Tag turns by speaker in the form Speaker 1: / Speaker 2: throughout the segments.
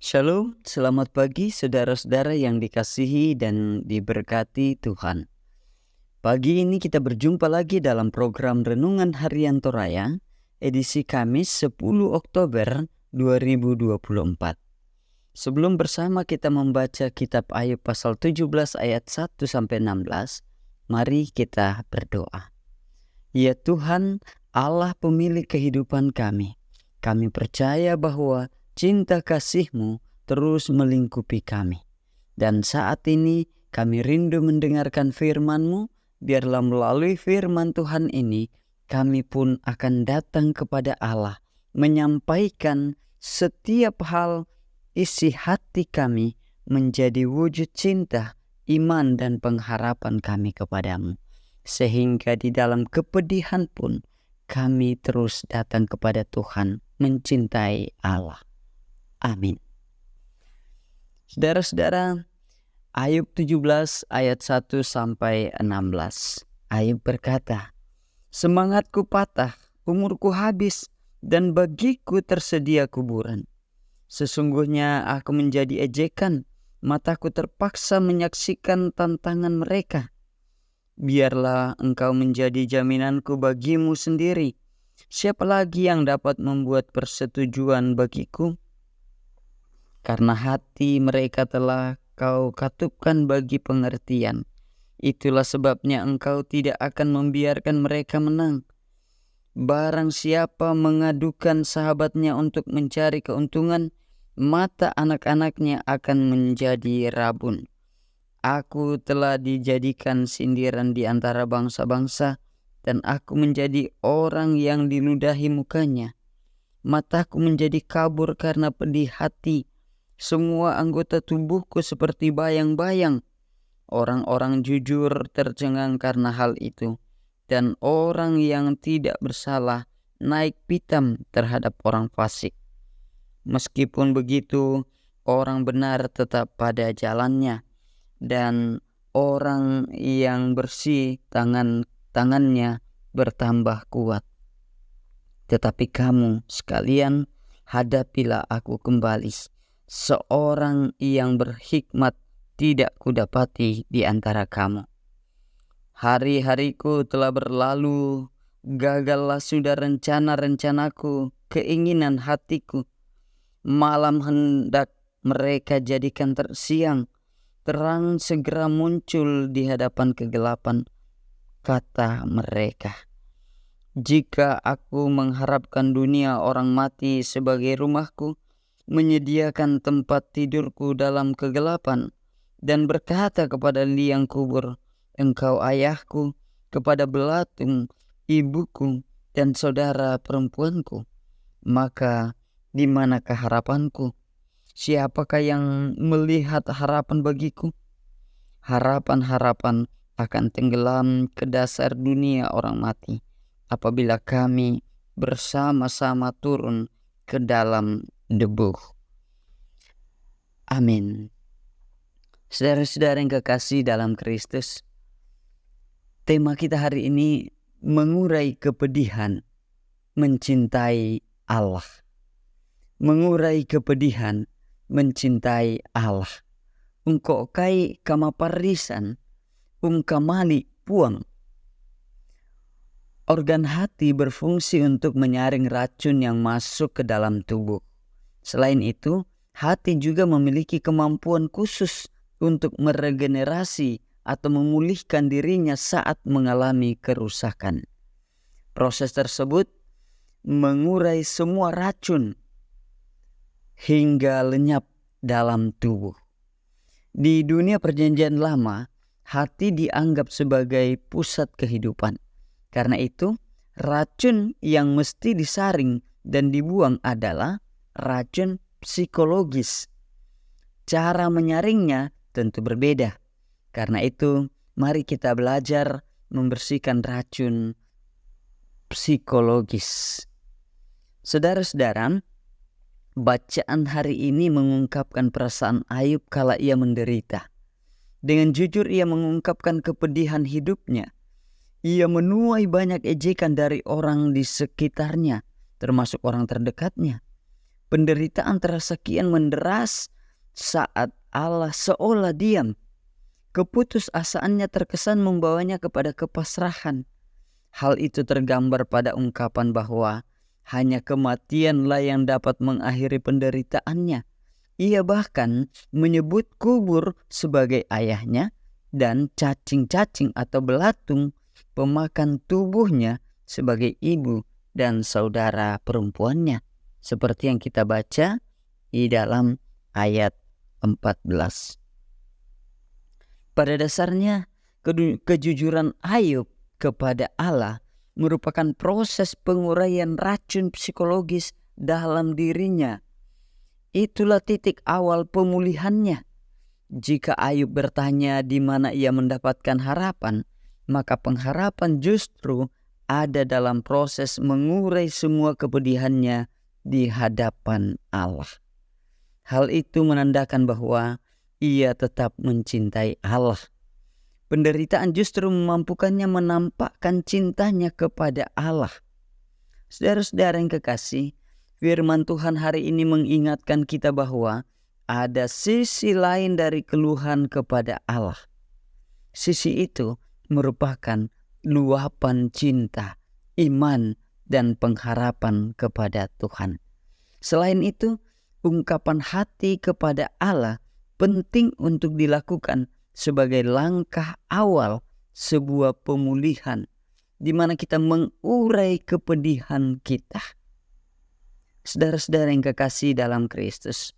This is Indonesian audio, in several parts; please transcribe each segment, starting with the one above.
Speaker 1: Shalom, selamat pagi saudara-saudara yang dikasihi dan diberkati Tuhan. Pagi ini kita berjumpa lagi dalam program Renungan Harian Toraya, edisi Kamis 10 Oktober 2024. Sebelum bersama kita membaca kitab Ayub pasal 17 ayat 1-16, mari kita berdoa. Ya Tuhan, Allah pemilik kehidupan kami percaya bahwa cinta kasih-Mu terus melingkupi kami. Dan saat ini kami rindu mendengarkan firman-Mu. Biarlah melalui firman Tuhan ini kami pun akan datang kepada Allah, menyampaikan setiap hal isi hati kami menjadi wujud cinta, iman dan pengharapan kami kepadamu. Sehingga di dalam kepedihan pun kami terus datang kepada Tuhan, mencintai Allah. Amin. Saudara-saudara, Ayub 17 ayat 1-16. Ayub berkata, "Semangatku patah, umurku habis, dan bagiku tersedia kuburan. Sesungguhnya aku menjadi ejekan, mataku terpaksa menyaksikan tantangan mereka. Biarlah Engkau menjadi jaminanku bagimu sendiri. Siapa lagi yang dapat membuat persetujuan bagiku? Karena hati mereka telah Kau katupkan bagi pengertian. Itulah sebabnya Engkau tidak akan membiarkan mereka menang. Barang siapa mengadukan sahabatnya untuk mencari keuntungan, mata anak-anaknya akan menjadi rabun. Aku telah dijadikan sindiran di antara bangsa-bangsa, dan aku menjadi orang yang diludahi mukanya. Mataku menjadi kabur karena pedih hati. Semua anggota tubuhku seperti bayang-bayang. Orang-orang jujur tercengang karena hal itu, dan orang yang tidak bersalah naik pitam terhadap orang fasik. Meskipun begitu, orang benar tetap pada jalannya, dan orang yang bersih tangannya bertambah kuat. Tetapi kamu sekalian, hadapilah aku kembali. Seorang yang berhikmat tidak kudapati di antara kamu. Hari-hariku telah berlalu, gagallah sudah rencana-rencanaku, keinginan hatiku. Malam hendak mereka jadikan tersiang, terang segera muncul di hadapan kegelapan. Kata mereka, jika aku mengharapkan dunia orang mati sebagai rumahku, menyediakan tempat tidurku dalam kegelapan, dan berkata kepada liang kubur, Engkau ayahku, kepada belatung, ibuku, dan saudara perempuanku, maka di manakah harapanku? Siapakah yang melihat harapan bagiku? Harapan-harapan akan tenggelam ke dasar dunia orang mati, apabila kami bersama-sama turun ke dalam debu. Amin. Saudara-saudara yang kekasih dalam Kristus, tema kita hari ini mengurai kepedihan, mencintai Allah. Mengurai kepedihan, mencintai Allah. Ungko kai kama parisan, kamali puang. Organ hati berfungsi untuk menyaring racun yang masuk ke dalam tubuh. Selain itu, hati juga memiliki kemampuan khusus untuk meregenerasi atau memulihkan dirinya saat mengalami kerusakan. Proses tersebut mengurai semua racun hingga lenyap dalam tubuh. Di dunia Perjanjian Lama, hati dianggap sebagai pusat kehidupan. Karena itu, racun yang mesti disaring dan dibuang adalah racun psikologis. Cara menyaringnya tentu berbeda. Karena itu, mari kita belajar membersihkan racun psikologis. Saudara-saudara, bacaan hari ini mengungkapkan perasaan Ayub kala ia menderita. Dengan jujur ia mengungkapkan kepedihan hidupnya. Ia menuai banyak ejekan dari orang di sekitarnya, termasuk orang terdekatnya. Penderitaan terasa kian menderas saat Allah seolah diam. Keputusasaannya terkesan membawanya kepada kepasrahan. Hal itu tergambar pada ungkapan bahwa hanya kematianlah yang dapat mengakhiri penderitaannya. Ia bahkan menyebut kubur sebagai ayahnya dan cacing-cacing atau belatung pemakan tubuhnya sebagai ibu dan saudara perempuannya. Seperti yang kita baca di dalam ayat 14. Pada dasarnya, kejujuran Ayub kepada Allah merupakan proses penguraian racun psikologis dalam dirinya. Itulah titik awal pemulihannya. Jika Ayub bertanya di mana ia mendapatkan harapan, maka pengharapan justru ada dalam proses mengurai semua kepedihannya di hadapan Allah. Hal itu menandakan bahwa ia tetap mencintai Allah. Penderitaan justru memampukannya menampakkan cintanya kepada Allah. Saudara-saudara yang kekasih, firman Tuhan hari ini mengingatkan kita bahwa ada sisi lain dari keluhan kepada Allah. Sisi itu merupakan luapan cinta, iman, dan pengharapan kepada Tuhan. Selain itu, ungkapan hati kepada Allah penting untuk dilakukan sebagai langkah awal sebuah pemulihan, di mana kita mengurai kepedihan kita. Saudara-saudara yang kekasih dalam Kristus,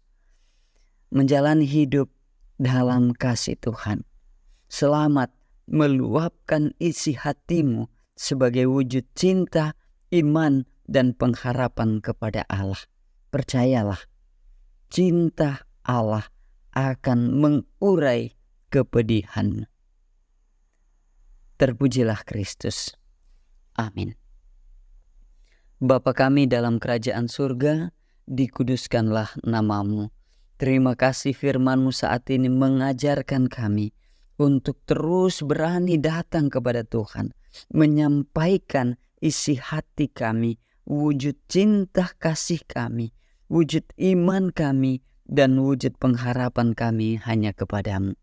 Speaker 1: menjalani hidup dalam kasih Tuhan, selamat meluapkan isi hatimu sebagai wujud cinta, iman, dan pengharapan kepada Allah. Percayalah, cinta Allah akan mengurai kepedihanmu. Terpujilah Kristus. Amin. Bapa kami dalam kerajaan surga, dikuduskanlah namamu. Terima kasih firman-Mu saat ini mengajarkan kami untuk terus berani datang kepada Tuhan, menyampaikan isi hati kami, wujud cinta kasih kami, wujud iman kami, dan wujud pengharapan kami hanya kepadamu.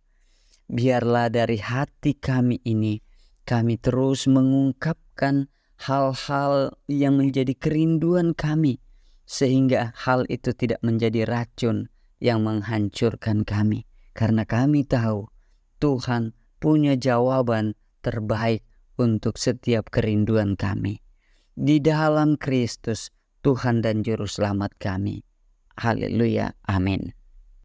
Speaker 1: Biarlah dari hati kami ini, kami terus mengungkapkan hal-hal yang menjadi kerinduan kami, sehingga hal itu tidak menjadi racun yang menghancurkan kami. Karena kami tahu Tuhan punya jawaban terbaik untuk setiap kerinduan kami. Di dalam Kristus, Tuhan dan Juru Selamat kami. Haleluya. Amin.